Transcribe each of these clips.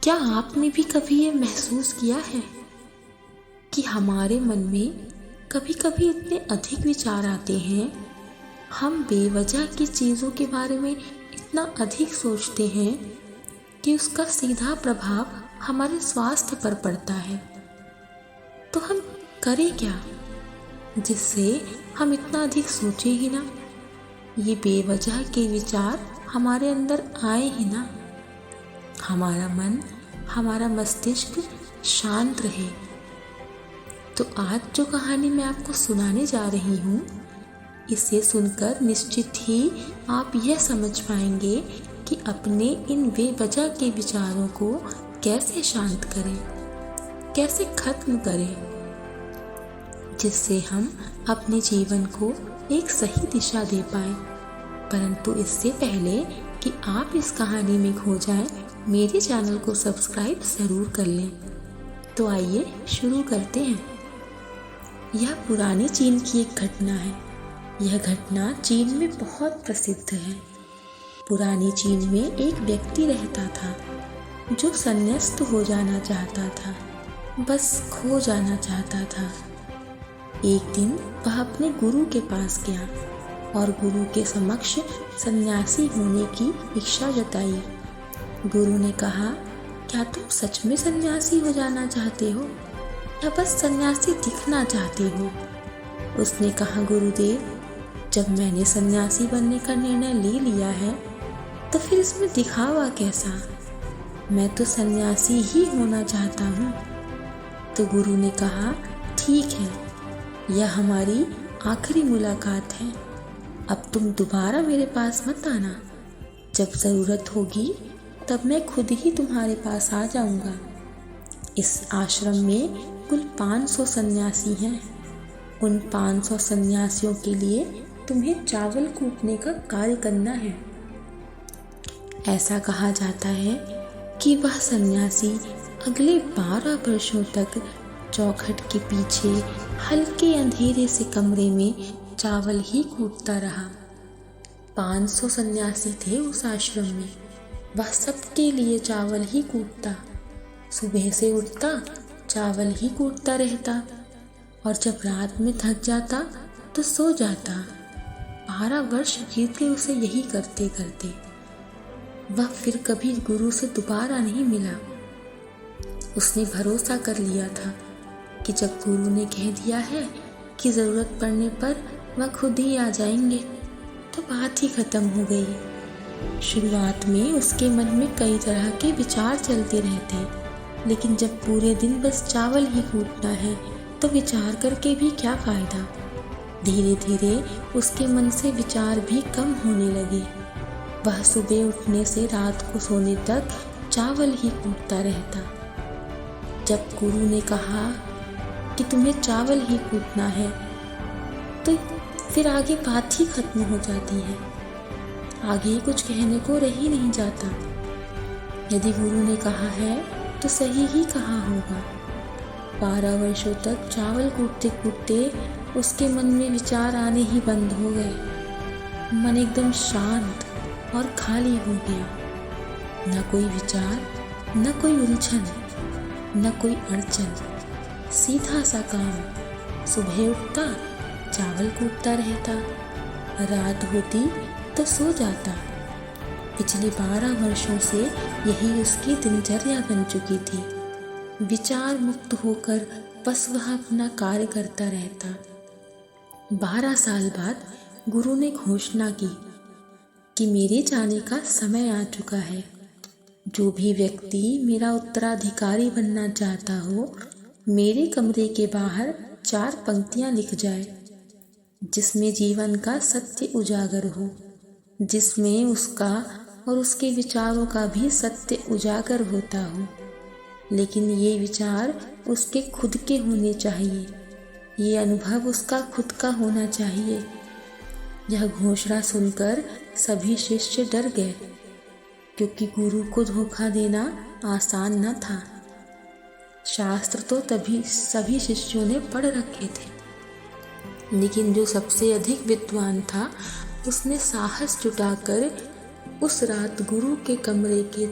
क्या आपने भी कभी ये महसूस किया है कि हमारे मन में कभी कभी इतने अधिक विचार आते हैं, हम बेवजह की चीज़ों के बारे में इतना अधिक सोचते हैं कि उसका सीधा प्रभाव हमारे स्वास्थ्य पर पड़ता है। तो हम करें क्या जिससे हम इतना अधिक सोचें ही ना, ये बेवजह के विचार हमारे अंदर आए ही ना, हमारा मन, हमारा मस्तिष्क शांत रहे। तो आज जो कहानी मैं आपको सुनाने जा रही हूँ, इसे सुनकर निश्चित ही आप यह समझ पाएंगे कि अपने इन बेवजह के विचारों को कैसे शांत करें, कैसे खत्म करें, जिससे हम अपने जीवन को एक सही दिशा दे पाएं। परंतु इससे पहले कि आप इस कहानी में खो जाएं, मेरे चैनल को सब्सक्राइब ज़रूर कर लें। तो आइए शुरू करते हैं। यह पुरानी चीन की एक घटना है। यह घटना चीन में बहुत प्रसिद्ध है। पुरानी चीन में एक व्यक्ति रहता था जो संन्यास्त हो जाना चाहता था, बस खो जाना चाहता था। एक दिन वह अपने गुरु के पास गया और गुरु के समक्ष सन्यासी होने की इच्छा जताई। गुरु ने कहा, क्या तुम सच में सन्यासी हो जाना चाहते हो या बस सन्यासी दिखना चाहते हो? उसने कहा, गुरुदेव, जब मैंने सन्यासी बनने का निर्णय ले लिया है तो फिर इसमें दिखावा कैसा? मैं तो सन्यासी ही होना चाहता हूँ। तो गुरु ने कहा, ठीक है, यह हमारी आखिरी मुलाकात है। अब तुम दोबारा मेरे पास मत आना। जब ज़रूरत होगी तब मैं खुद ही तुम्हारे पास आ जाऊंगा। इस आश्रम में कुल 500 सन्यासी हैं। उन 500 सन्यासियों के लिए तुम्हें चावल कूटने का कार्य करना है। ऐसा कहा जाता है कि वह सन्यासी अगले 12 वर्षों तक चौखट के पीछे हल्के अंधेरे से कमरे में चावल ही कूटता रहा। 500 सन्यासी थे उस आश्रम में। वह सबके लिए चावल ही कूटता। सुबह से उठता, चावल ही कूटता रहता और जब रात में थक जाता तो सो जाता। 12 वर्ष बीत गए उसे यही करते करते। वह फिर कभी गुरु से दोबारा नहीं मिला। उसने भरोसा कर लिया था कि जब गुरु ने कह दिया है कि ज़रूरत पड़ने पर वह खुद ही आ जाएंगे, तो बात ही खत्म हो गई। शुरुआत में उसके मन में कई तरह के विचार चलते रहते, लेकिन जब पूरे दिन बस चावल ही कूटना है तो विचार करके भी क्या फ़ायदा। धीरे धीरे उसके मन से विचार भी कम होने लगे। वह सुबह उठने से रात को सोने तक चावल ही कूटता रहता। जब गुरु ने कहा कि तुम्हें चावल ही कूटना है तो फिर आगे बात ही खत्म हो जाती है। आगे कुछ कहने को रह ही नहीं जाता। यदि गुरु ने कहा है तो सही ही कहा होगा। 12 वर्षों तक चावल कूटते कूटते उसके मन में विचार आने ही बंद हो गए। मन एकदम शांत और खाली हो गया। न कोई विचार, न कोई उलझन, न कोई अड़चन, सीधा सा काम। सुबह उठता, चावल कूटता रहता, रात होती तो सो जाता। पिछले 12 वर्षों से यही उसकी दिनचर्या बन चुकी थी। विचार मुक्त होकर बस वह अपना कार्य करता रहता। 12 साल बाद गुरु ने घोषणा की कि मेरे जाने का समय आ चुका है। जो भी व्यक्ति मेरा उत्तराधिकारी बनना चाहता हो, मेरे कमरे के बाहर 4 पंक्तियां लिख जाए, जिसमें जीवन का सत्य उजागर हो, जिसमें उसका और उसके विचारों का भी सत्य उजागर होता हो। लेकिन ये विचार उसके खुद के होने चाहिए, ये अनुभव उसका खुद का होना चाहिए। यह घोषणा सुनकर सभी शिष्य डर गए, क्योंकि गुरु को धोखा देना आसान न था। शास्त्र तो तभी सभी शिष्यों ने पढ़ रखे थे, लेकिन जो सबसे अधिक विद्वान था उसने साहस जुटाकर उस रात गुरु के कमरे के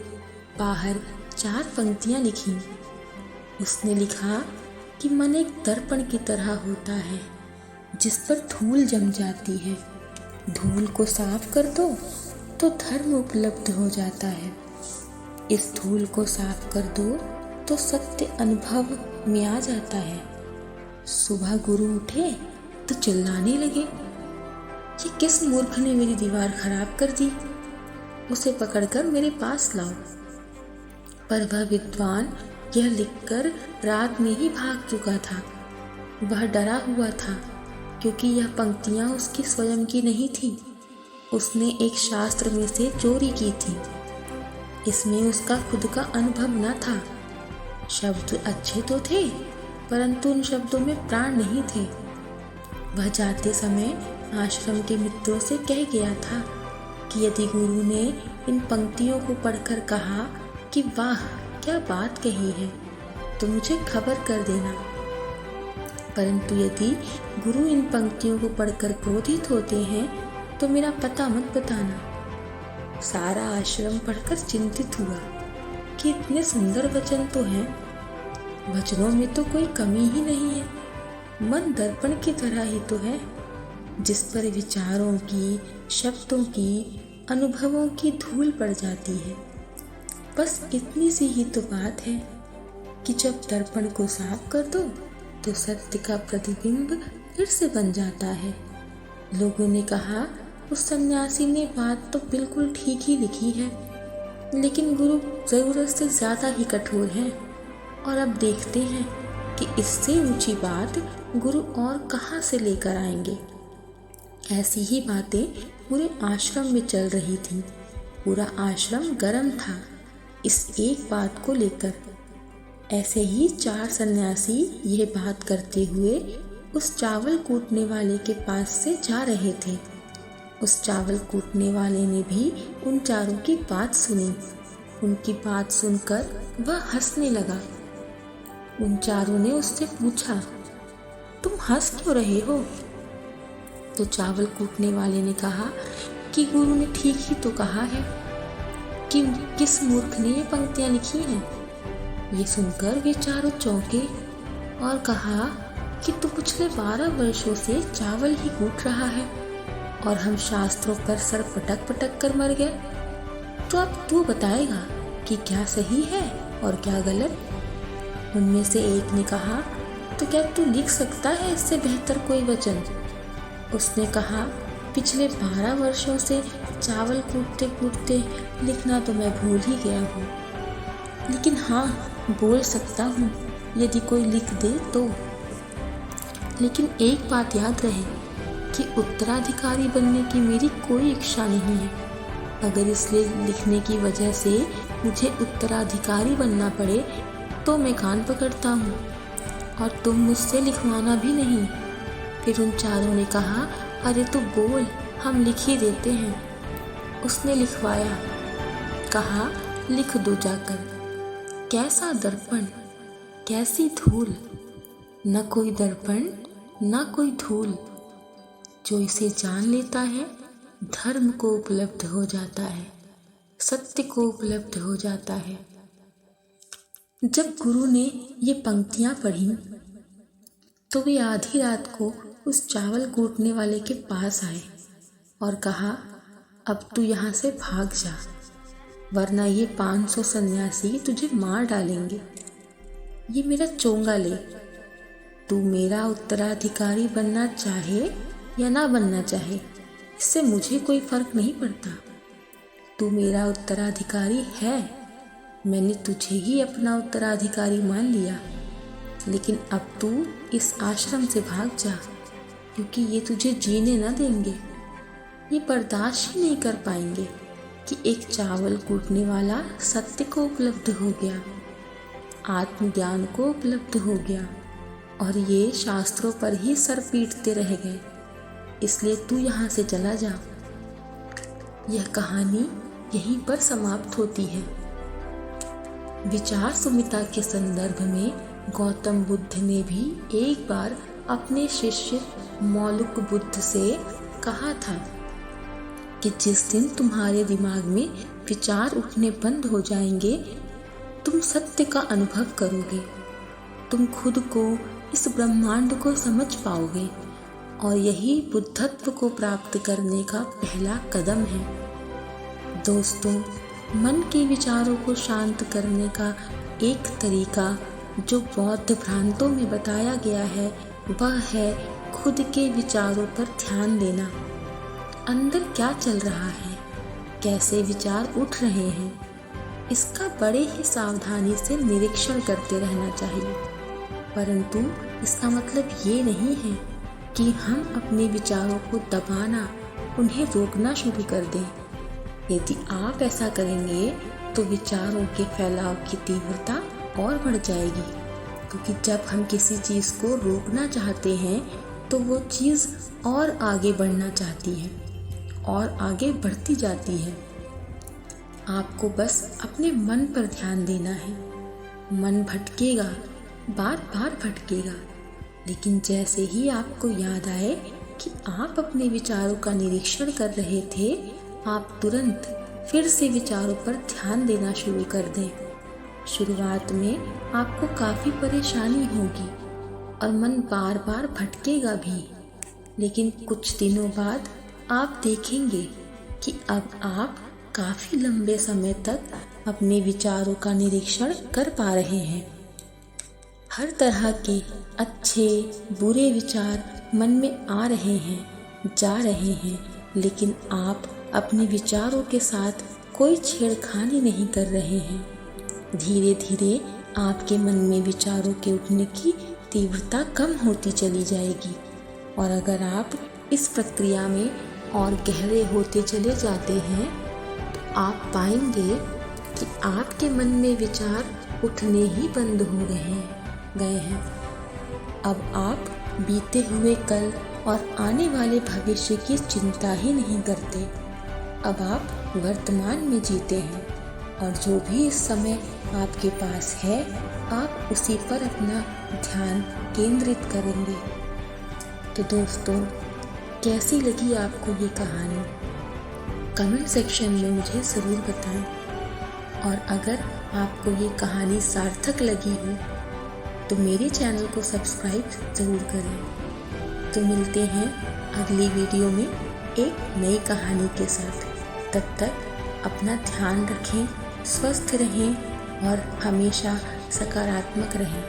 बाहर 4 पंक्तियां लिखीं। उसने लिखा कि मन एक दर्पण की तरह होता है जिस पर धूल जम जाती है। धूल को साफ कर दो तो धर्म उपलब्ध हो जाता है। इस धूल को साफ कर दो तो सत्य अनुभव में आ जाता है। सुबह गुरु उठे तो चिल्लाने लगे, ये किस मूर्ख ने मेरी दीवार खराब कर दी, उसे पकड़कर मेरे पास लाओ। पर वह विद्वान यह लिखकर रात में ही भाग चुका था। वह डरा हुआ था क्योंकि यह पंक्तियां उसकी स्वयं की नहीं थी। उसने एक शास्त्र में से चोरी की थी। इसमें उसका खुद का अनुभव न था। शब्द अच्छे तो थे परंतु उन शब्दों में प्राण नहीं थे। वह जाते समय आश्रम के मित्रों से कह गया था कि यदि गुरु ने इन पंक्तियों को पढ़कर कहा कि वाह क्या बात कही है तो मुझे खबर कर देना, परंतु यदि गुरु इन पंक्तियों को पढ़कर क्रोधित होते हैं तो मेरा पता मत बताना। सारा आश्रम पढ़कर चिंतित हुआ कि इतने सुंदर वचन तो हैं, वचनों में तो कोई कमी ही नहीं है। मन दर्पण की तरह ही तो है जिस पर विचारों की, शब्दों की, अनुभवों की धूल पड़ जाती है। बस इतनी सी ही तो बात है कि जब दर्पण को साफ कर दो तो सत्य का प्रतिबिंब फिर से बन जाता है। लोगों ने कहा उस सन्यासी ने बात तो बिल्कुल ठीक ही लिखी है, लेकिन गुरु जरूरत से ज्यादा ही कठोर हैं। और अब देखते हैं कि इससे ऊंची बात गुरु और कहाँ से लेकर आएंगे। ऐसी ही बातें पूरे आश्रम में चल रही थीं। पूरा आश्रम गर्म था इस एक बात को लेकर। ऐसे ही 4 सन्यासी यह बात करते हुए उस चावल कूटने वाले के पास से जा रहे थे। उस चावल कूटने वाले ने भी उन चारों की बात सुनी। उनकी बात सुनकर वह हंसने लगा। उन चारों ने उससे पूछा, तुम हंस क्यों रहे हो? तो चावल कूटने वाले ने कहा कि गुरु ने ठीक ही तो कहा है कि किस मूर्ख ने ये पंक्तियां लिखी हैं। ये सुनकर वे चारों चौंके और कहा कि तू पिछले 12 वर्षों से चावल ही कूट रहा है और हम शास्त्रों पर सर पटक पटक कर मर गए। तो अब तू बताएगा कि क्या सही है और क्या गलत। उनमें से एक ने कहा, तो क्या तू लिख सकता है इससे बेहतर कोई वचन? उसने कहा, पिछले 12 वर्षों से चावल कूटते कूटते लिखना तो मैं भूल ही गया हूँ, लेकिन हाँ बोल सकता हूँ यदि कोई लिख दे तो। लेकिन एक बात याद रहे कि उत्तराधिकारी बनने की मेरी कोई इच्छा नहीं है। अगर इसलिए लिखने की वजह से मुझे उत्तराधिकारी बनना पड़े तो मैं कान पकड़ता हूँ, और तुम मुझसे लिखवाना भी नहीं। फिर उन चारों ने कहा, अरे तू बोल, हम लिख ही देते हैं। उसने लिखवाया, कहा लिख दो जाकर। कैसा दर्पण, कैसी धूल, न कोई दर्पण न कोई धूल। जो इसे जान लेता है धर्म को उपलब्ध हो जाता है, सत्य को उपलब्ध हो जाता है। जब गुरु ने ये पंक्तियां पढ़ी तो वे आधी रात को उस चावल कूटने वाले के पास आए और कहा, अब तू यहाँ से भाग जा, वरना ये 500 सन्यासी तुझे मार डालेंगे। ये मेरा चोंगा ले, तू मेरा उत्तराधिकारी बनना चाहे या ना बनना चाहे, इससे मुझे कोई फर्क नहीं पड़ता। तू मेरा उत्तराधिकारी है, मैंने तुझे ही अपना उत्तराधिकारी मान लिया, लेकिन अब तू इस आश्रम से भाग जा, क्योंकि ये तुझे जीने ना देंगे। ये बर्दाश्त ही नहीं कर पाएंगे कि एक चावल कूटने वाला सत्य को उपलब्ध हो गया, आत्मज्ञान को उपलब्ध हो गया, और ये शास्त्रों पर ही सर पीटते रह गए। इसलिए तू यहाँ से चला जा। यह कहानी यहीं पर समाप्त होती है। विचार सुमिता के संदर्भ में गौतम बुद्ध ने भी एक बार अपने शिष्य मौलुक बुद्ध से कहा था कि जिस दिन तुम्हारे दिमाग में विचार उठने बंद हो जाएंगे, तुम तुम सत्य का अनुभव करोगे। तुम खुद को, इस ब्रह्मांड को समझ पाओगे और यही बुद्धत्व को प्राप्त करने का पहला कदम है। दोस्तों, मन के विचारों को शांत करने का एक तरीका जो बौद्ध भ्रांतों में बताया गया है वह है खुद के विचारों पर ध्यान देना। अंदर क्या चल रहा है, कैसे विचार उठ रहे हैं, इसका बड़े ही सावधानी से निरीक्षण करते रहना चाहिए। परंतु इसका मतलब ये नहीं है कि हम अपने विचारों को दबाना, उन्हें रोकना शुरू कर दें। यदि आप ऐसा करेंगे तो विचारों के फैलाव की तीव्रता और बढ़ जाएगी, क्योंकि जब हम किसी चीज़ को रोकना चाहते हैं तो वो चीज़ और आगे बढ़ना चाहती है और आगे बढ़ती जाती है। आपको बस अपने मन पर ध्यान देना है। मन भटकेगा, बार बार भटकेगा, लेकिन जैसे ही आपको याद आए कि आप अपने विचारों का निरीक्षण कर रहे थे, आप तुरंत फिर से विचारों पर ध्यान देना शुरू कर दें। शुरुआत में आपको काफ़ी परेशानी होगी और मन बार बार भटकेगा भी, लेकिन कुछ दिनों बाद आप देखेंगे कि अब आप काफ़ी लंबे समय तक अपने विचारों का निरीक्षण कर पा रहे हैं। हर तरह के अच्छे बुरे विचार मन में आ रहे हैं, जा रहे हैं, लेकिन आप अपने विचारों के साथ कोई छेड़खानी नहीं कर रहे हैं। धीरे धीरे आपके मन में विचारों के उठने की तीव्रता कम होती चली जाएगी और अगर आप इस प्रक्रिया में और गहरे होते चले जाते हैं तो आप पाएंगे कि आपके मन में विचार उठने ही बंद हो गए हैं। अब आप बीते हुए कल और आने वाले भविष्य की चिंता ही नहीं करते। अब आप वर्तमान में जीते हैं और जो भी इस समय आपके पास है आप उसी पर अपना ध्यान केंद्रित करेंगे। तो दोस्तों, कैसी लगी आपको ये कहानी? कमेंट सेक्शन में मुझे ज़रूर बताएं और अगर आपको ये कहानी सार्थक लगी हो तो मेरे चैनल को सब्सक्राइब ज़रूर करें। तो मिलते हैं अगली वीडियो में एक नई कहानी के साथ। तब तक अपना ध्यान रखें, स्वस्थ रहें और हमेशा सकारात्मक रहें।